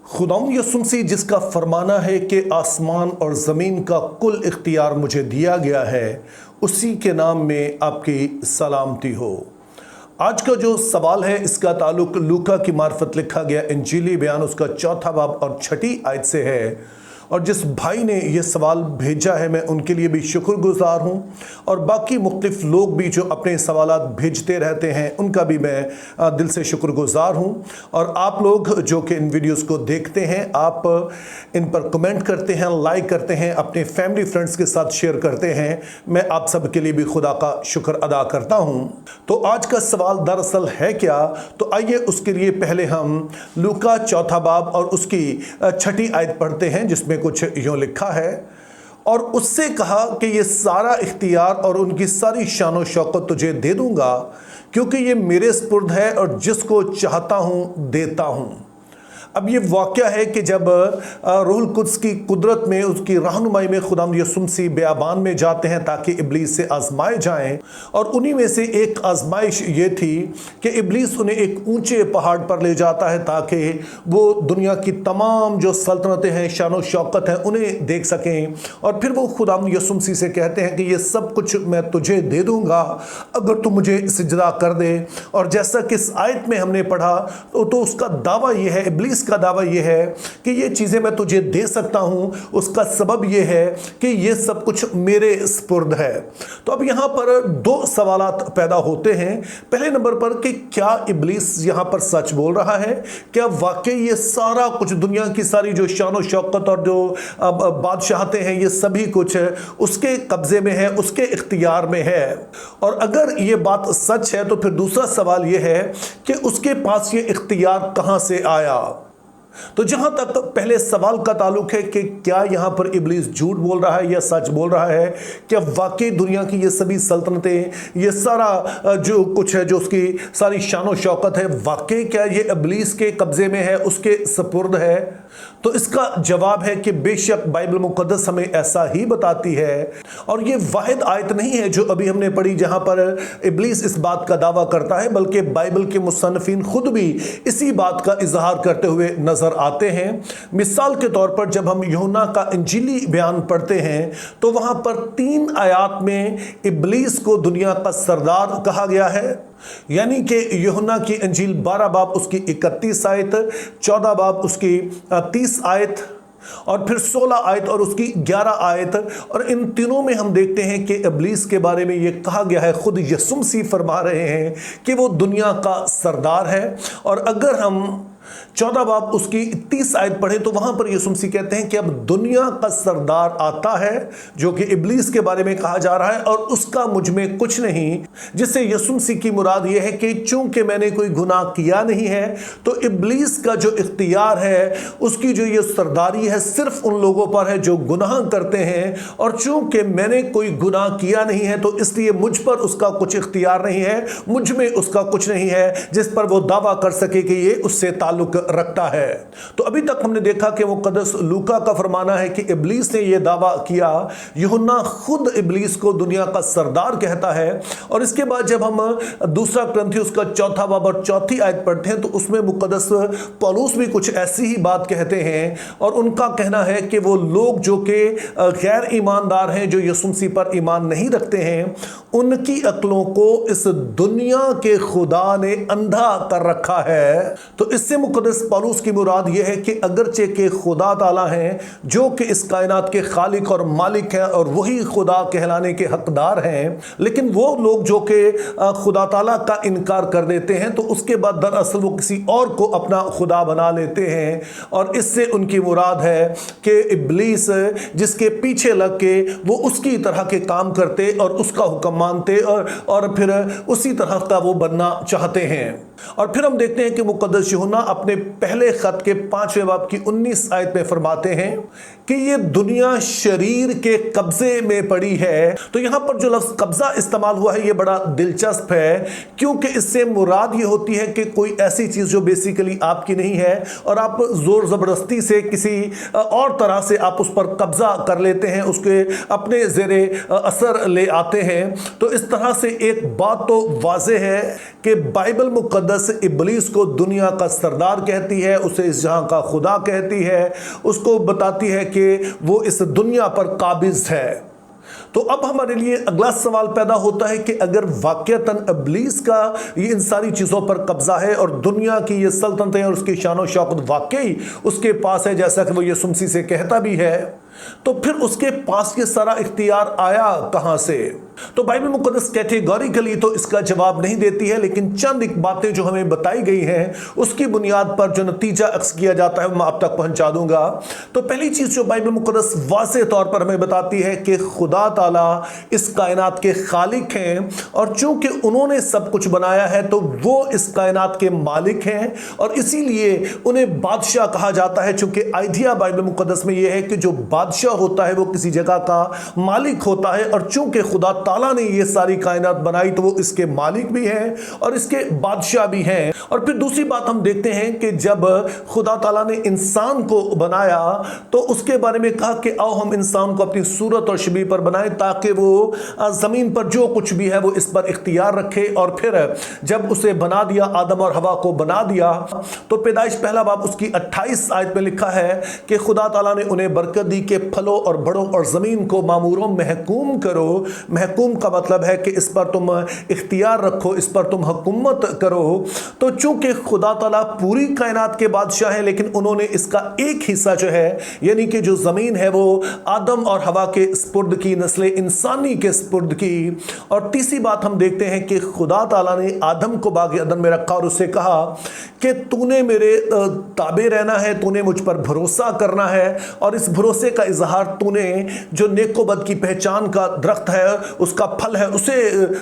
खुदावंद यसुह मसीह जिसका फरमाना है कि आसमान और ज़मीन का कुल इख्तियार मुझे दिया गया है, उसी के नाम में आपकी सलामती हो। आज का जो सवाल है इसका ताल्लुक लूका की मार्फत लिखा गया इंजीली बयान उसका 4 बाब और 6 आयत से है। और जिस भाई ने ये सवाल भेजा है मैं उनके लिए भी शुक्रगुजार हूँ, और बाकी मुख्तलिफ लोग भी जो अपने सवालात भेजते रहते हैं उनका भी मैं दिल से शुक्रगुजार हूँ। और आप लोग जो कि इन वीडियोस को देखते हैं, आप इन पर कमेंट करते हैं, लाइक करते हैं, अपने फैमिली फ्रेंड्स के साथ शेयर करते हैं, मैं आप सब के लिए भी खुदा का शुक्र अदा करता हूँ। तो आज का सवाल दरअसल है क्या, तो आइए उसके लिए पहले हम लूका 4 बाब और उसकी 6 आयत पढ़ते हैं, जिसमें कुछ यूं लिखा है, और उससे कहा कि ये सारा इख्तियार और उनकी सारी शान व शौकत तुझे दे दूंगा, क्योंकि ये मेरे स्पुर्द है और जिसको चाहता हूं देता हूं। अब ये वाक़या है कि जब रूहुल कुद्स की कुदरत में, उसकी रहनुमाई में खुदावंद यसुह मसीह बियाबान में जाते हैं ताकि इब्लीस से आजमाए जाएं, और उन्हीं में से एक आजमाइश ये थी कि इब्लीस उन्हें एक ऊंचे पहाड़ पर ले जाता है ताकि वो दुनिया की तमाम जो सल्तनतें हैं, शान व शौकत हैं, उन्हें देख सकें। और फिर वो खुदावंद यसुह मसीह से कहते हैं कि ये सब कुछ मैं तुझे दे दूंगा अगर तू मुझे सिजदा कर दे। और जैसा कि इस आयत में हमने पढ़ा तो उसका दावा ये है, इब्लीस का दावा यह है कि ये चीजें मैं तुझे दे सकता हूं, उसका सबब यह है कि ये सब कुछ मेरे स्पुर्द है। तो अब यहां पर 2 सवालात पैदा होते हैं। पहले नंबर पर कि क्या इब्लीस यहां पर सच बोल रहा है? क्या वाकई ये सारा कुछ, दुनिया की सारी जो शान व शौकत और जो बादशाहतें हैं, ये सभी कुछ उसके कब्जे में है, उसके इख्तियार में है? और अगर ये बात सच है तो फिर दूसरा सवाल यह है कि उसके पास ये इख्तियार कहां से आया? तो जहां तक पहले सवाल का ताल्लुक है कि क्या यहां पर इब्लीस झूठ बोल रहा है या सच बोल रहा है, क्या वाकई दुनिया की ये सभी सल्तनतें, ये सारा जो कुछ है, जो उसकी सारी शान व शौकत है, वाकई क्या ये इब्लीस के कब्जे में है, उसके सपुर्द है? तो इसका जवाब है कि बेशक बाइबल मुकद्दस हमें ऐसा ही बताती है। और ये वाहिद आयत नहीं है जो अभी हमने पढ़ी जहां पर इब्लीस इस बात का दावा करता है, बल्कि बाइबल के मुसन्निफीन खुद भी इसी बात का इजहार करते हुए नजर आते हैं। मिसाल के तौर पर जब हम यूहन्ना का इंजीली बयान पढ़ते हैं तो वहां पर 3 आयत में इब्लीस को दुनिया का सरदार कहा गया है। यानी कि यूहन्ना की इंजील 12 बाब उसकी 31 आयत, 14 बाब उसकी 30 आयत, और फिर 16 आयत और उसकी 11 आयत। और इन तीनों में हम देखते हैं कि इब्लीस के बारे में ये कहा गया है, खुद यसुह मसीह फरमा रहे हैं कि वो दुनिया का सरदार है। और अगर हम 14 बाब उसकी 30 आयत पढ़े तो वहां पर यसुह मसीह कहते हैं कि अब दुनिया का सरदार आता है, जो कि इब्लीस के बारे में कहा जा रहा है, और उसका मुझ में कुछ नहीं। जिससे यसुह मसीह की मुराद यह है कि चूंकि मैंने कोई गुनाह किया नहीं है, तो इब्लीस का जो इख्तियार है, उसकी जो ये सरदारी है, सिर्फ उन लोगों पर है जो गुनाह करते हैं। और चूंकि मैंने कोई गुनाह किया नहीं है तो इसलिए मुझ पर उसका कुछ इख्तियार नहीं है, मुझ में उसका कुछ नहीं है जिस पर वो दावा कर सके कि ये उससे ताल्लुक रखता है। तो अभी तक हमने देखा कि मुकद्दस लूका का फरमाना है कि इब्लीस ने यह दावा किया। यूहन्ना खुद इब्लीस को दुनिया का सरदार कहता है। और इसके बाद जब हम 2 कुरिन्थियों का 4 बाब और 4 आयत पढ़ते हैं तो उसमें मुकद्दस पौलुस भी कुछ ऐसी ही बात कहते हैं। और उनका कहना है कि वो लोग जो कि गैर ईमानदार हैं, जो यसुह मसीह पर ईमान नहीं रखते हैं, उनकी अक्लों को इस दुनिया के खुदा ने अंधा कर रखा है। तो इससे मुकद्दस पौलुस की मुराद यह है कि अगरचे के खुदा ताला हैं जो कि इस कायनात के खालिक और मालिक हैं और वही खुदा कहलाने के हकदार हैं, लेकिन वो लोग जो कि खुदा ताला का इनकार कर देते हैं तो उसके बाद दरअसल वो किसी और को अपना खुदा बना लेते हैं। और इससे उनकी मुराद है कि इब्लीस जिसके पीछे लग के वो उसकी तरह के काम करते और उसका हुक्म मानते और फिर उसी तरह का वो बनना चाहते हैं। और फिर हम देखते हैं कि मुकद्दस यूहन्ना अपने पहले खत के 5वें बाब की 19 आयत में फरमाते हैं कि ये दुनिया शरीर के कब्जे में पड़ी है। तो यहां पर जो लफ्ज कब्जा इस्तेमाल हुआ है ये बड़ा दिलचस्प है, क्योंकि इससे मुराद ये होती है कि कोई ऐसी चीज जो बेसिकली आपकी नहीं है और आप जोर जबरदस्ती से किसी और तरह से आप उस पर कब्जा कर लेते हैं, उसके अपने ज़ेरे असर ले आते हैं। तो इस तरह से एक बात तो वाज़ेह है कि बाइबल मुकद्दस इब्लीस को दुनिया का सरदार سردار کہتی ہے، اسے اس جہاں کا خدا کہتی ہے، اس کو بتاتی ہے کہ وہ اس دنیا پر قابض ہے۔ تو اب ہمارے لیے اگلا سوال پیدا ہوتا ہے کہ اگر واقعتاً ابلیس کا یہ ان ساری چیزوں پر قبضہ ہے اور دنیا کی یہ سلطنتیں اور اس کی شان و شوکت واقعی اس کے پاس ہے، جیسا کہ وہ یسوع مسیح سے کہتا بھی ہے، تو پھر اس کے پاس یہ سارا اختیار آیا کہاں سے؟ تو بائبل مقدس کیٹیگوریکلی تو اس کا جواب نہیں دیتی ہے، لیکن چند ایک باتیں جو ہمیں بتائی گئی ہیں اس کی بنیاد پر جو نتیجہ عکس کیا جاتا ہے میں آپ تک پہنچا دوں گا۔ تو پہلی چیز جو بائبل مقدس واضح طور پر ہمیں بتاتی ہے کہ خدا تعالیٰ اس کائنات کے خالق ہیں، اور چونکہ انہوں نے سب کچھ بنایا ہے تو وہ اس کائنات کے مالک ہیں، اور اسی لیے انہیں بادشاہ کہا جاتا ہے، چونکہ آئیڈیا بائبل مقدس میں یہ ہے کہ جو بادشاہ ہوتا ہے وہ کسی جگہ کا مالک ہوتا ہے، اور چونکہ خدا تعالیٰ نے یہ ساری کائنات بنائی تو وہ اس کے مالک بھی ہیں اور اس کے بادشاہ بھی ہیں۔ اور پھر دوسری بات ہم دیکھتے ہیں کہ جب خدا تعالیٰ نے انسان کو بنایا تو اس کے بارے میں کہا کہ آؤ ہم انسان کو اپنی صورت اور شبیہ پر بنائیں تاکہ وہ زمین پر جو کچھ بھی ہے وہ اس پر اختیار رکھے۔ اور پھر جب اسے بنا دیا، آدم اور حوا کو بنا دیا، تو پیدائش پہلا باب اس کی 28 آیت میں لکھا ہے کہ خدا تعالیٰ نے انہیں برکت دی کہ پھلو اور بڑھو اور زمین کو معموروں محکوم کرو۔ محکوم کا مطلب ہے کہ اس پر تم اختیار رکھو، اس پر تم حکومت کرو۔ تو چونکہ خدا تعالیٰ پوری کائنات کے بادشاہ ہے، لیکن انہوں نے اس کا ایک حصہ جو ہے یعنی کہ جو زمین ہے وہ آدم اور حوا کے سپرد کی، نسل انسانی کے سپرد کی۔ اور تیسری بات ہم دیکھتے ہیں کہ خدا تعالیٰ نے آدم کو باغ عدن میں رکھا اور اسے کہا کہ تو نے میرے تابع رہنا ہے، تو نے مجھ پر بھروسہ کرنا ہے، اور اس بھروسے کا اظہار تو نے جو نیک و بد کی پہچان کا درخت ہے اس کا پھل ہے اسے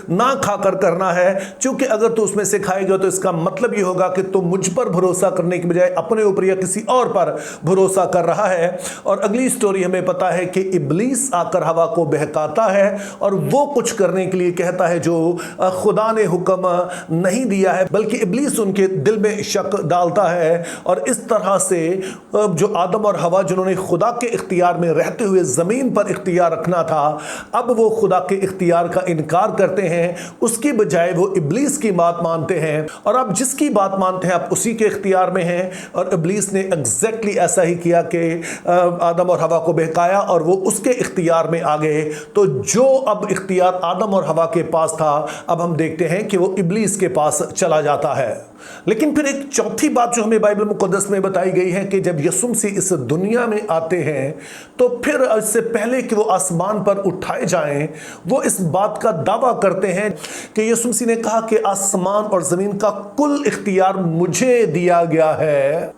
نہ کھا کر کرنا ہے، چونکہ اگر تو اس میں سے کھائے گا تو اس کا مطلب یہ ہوگا کہ تو مجھ پر بھروسہ کرنے کی بجائے اپنے اوپر یا کسی اور پر بھروسہ کر رہا ہے۔ اور اگلی سٹوری ہمیں پتا ہے کہ ابلیس آ کر ہوا کو بہکاتا ہے اور وہ کچھ کرنے کے لیے کہتا ہے جو خدا نے حکم نہیں دیا ہے، بلکہ ابلیس ان کے دل میں شک ڈالتا ہے، اور اس طرح سے جو آدم اور حوا جنہوں نے خدا کے اختیار میں رہتے ہوئے زمین پر اختیار رکھنا تھا، اب وہ خدا کے اختیار کا انکار کرتے ہیں، اس کی بجائے وہ ابلیس کی بات مانتے ہیں، اور آپ جس کی بات مانتے ہیں آپ اسی کے اختیار میں ہیں۔ اور ابلیس نے ایگزیکٹلی ایسا ہی کیا کہ آدم اور حوا کو بہکایا اور وہ اس کے اختیار میں آ گئے۔ تو جو اب اختیار آدم اور حوا کے پاس تھا اب ہم دیکھتے ہیں کہ وہ ابلیس کے پاس چلا جاتا ہے۔ لیکن پھر ایک چوتھی بات جو ہمیں بائبل مقدس میں بتائی گئی ہے کہ جب یسوع مسیح اس دنیا میں آتے ہیں تو پھر اس سے پہلے کہ وہ آسمان پر اٹھائے جائیں وہ اس بات کا دعویٰ کرتے ہیں کہ یسوع مسیح نے کہا کہ آسمان اور زمین کا کل اختیار مجھے دیا گیا ہے،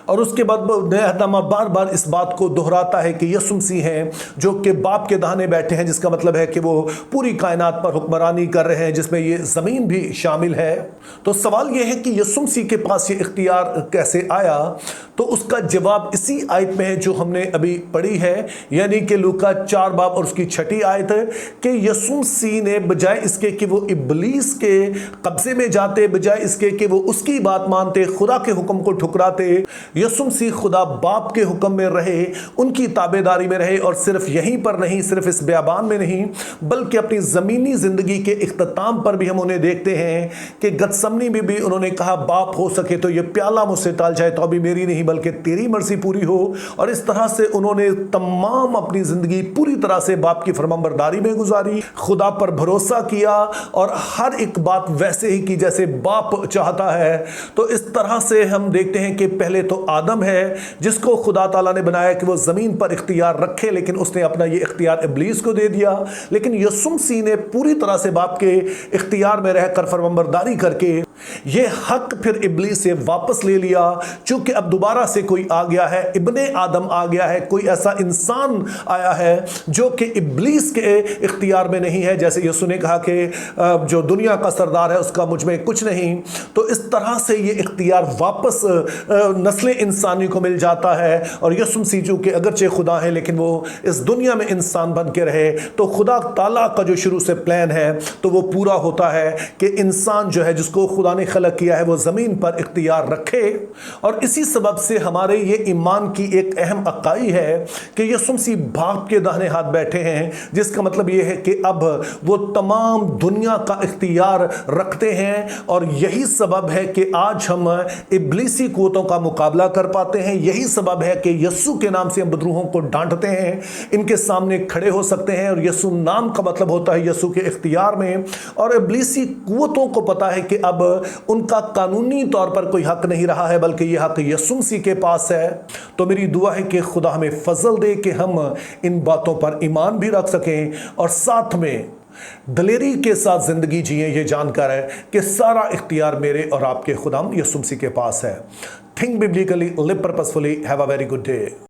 اور اس کے بعد نیا نامہ بار بار اس بات کو دہراتا ہے کہ یسوع مسیح ہیں جو کہ باپ کے دہانے بیٹھے ہیں، جس کا مطلب ہے کہ وہ پوری کائنات پر حکمرانی کر رہے ہیں، جس میں یہ زمین بھی شامل ہے۔ تو سوال یہ ہے کہ یسوع مسیح کے پاس یہ اختیار کیسے آیا؟ تو اس کا جواب اسی آیت میں ہے جو ہم نے ابھی پڑھی ہے، یعنی کہ لوکا 4 باب اور اس کی 6 آیت ہے کہ یسوع مسیح نے بجائے اس کے کہ وہ ابلیس کے قبضے میں جاتے، بجائے اس کے کہ وہ اس کی بات مانتے، خدا کے حکم کو ٹھکراتے، یسوع مسیح خدا باپ کے حکم میں رہے، ان کی تابعداری میں رہے، اور صرف یہیں پر نہیں، صرف اس بیابان میں نہیں، بلکہ اپنی زمینی زندگی کے اختتام پر بھی ہم انہیں دیکھتے ہیں کہ گتسمنی میں بھی انہوں نے کہا باپ ہو سکے تو یہ پیالہ مجھ سے ٹال جائے تو ابھی میری نہیں بلکہ تیری مرضی پوری ہو۔ اور اس طرح سے انہوں نے تمام اپنی زندگی پوری طرح سے باپ کی فرمانبرداری میں گزاری، خدا پر بھروسہ کیا، اور ہر ایک بات ویسے ہی کی جیسے باپ چاہتا ہے۔ تو اس طرح سے ہم دیکھتے ہیں کہ پہلے تو آدم ہے جس کو خدا تعالیٰ نے بنایا کہ وہ زمین پر اختیار رکھے، لیکن اس نے اپنا یہ اختیار ابلیس کو دے دیا۔ لیکن یسوع مسیح نے پوری طرح سے باپ کے اختیار میں رہ کر فرمانبرداری کر کے یہ حق پھر ابلیس سے واپس لے لیا، چونکہ اب دوبارہ سے کوئی آ گیا ہے، ابن آدم آ گیا ہے، کوئی ایسا انسان آیا ہے جو کہ ابلیس کے اختیار میں نہیں ہے، جیسے یسوع نے کہا کہ جو دنیا کا سردار ہے اس کا مجھ میں کچھ نہیں۔ تو اس طرح سے یہ اختیار واپس نسل انسانی کو مل جاتا ہے، اور یسوع مسیح جو کہ اگرچہ خدا ہے لیکن وہ اس دنیا میں انسان بن کے رہے، تو خدا تعالیٰ کا جو شروع سے پلان ہے تو وہ پورا ہوتا ہے کہ انسان جو ہے جس کو خدا खुदा ने खलक किया है वो ज़मीन पर इख्तियार रखे। और इसी सबब से हमारे ये ईमान की एक अहम अकाई है कि यीशु मसीह बाप के दाहिने हाथ बैठे हैं, जिसका मतलब ये है कि अब वो तमाम दुनिया का इख्तियार रखते हैं। और यही सबब है कि आज हम इब्लीसी क़ुव्वतों का मुकाबला कर पाते हैं। यही सबब है कि यीशु के नाम से हम बदरूहों को डांटते हैं, इनके सामने खड़े हो सकते हैं। और यीशु नाम का मतलब होता है यीशु के इख्तियार में। और इब्लीसी क़ुव्वतों को पता है कि अब उनका कानूनी तौर पर कोई हक नहीं रहा है, बल्कि यह हक यीशु मसीह के पास है। तो मेरी दुआ है कि खुदा हमें फजल दे कि हम इन बातों पर ईमान भी रख सकें और साथ में दलेरी के साथ जिंदगी जिए, ये जानकर है कि सारा इख्तियार मेरे और आपके खुदाम यीशु मसीह के पास है। Think biblically, live purposefully, have a very good day.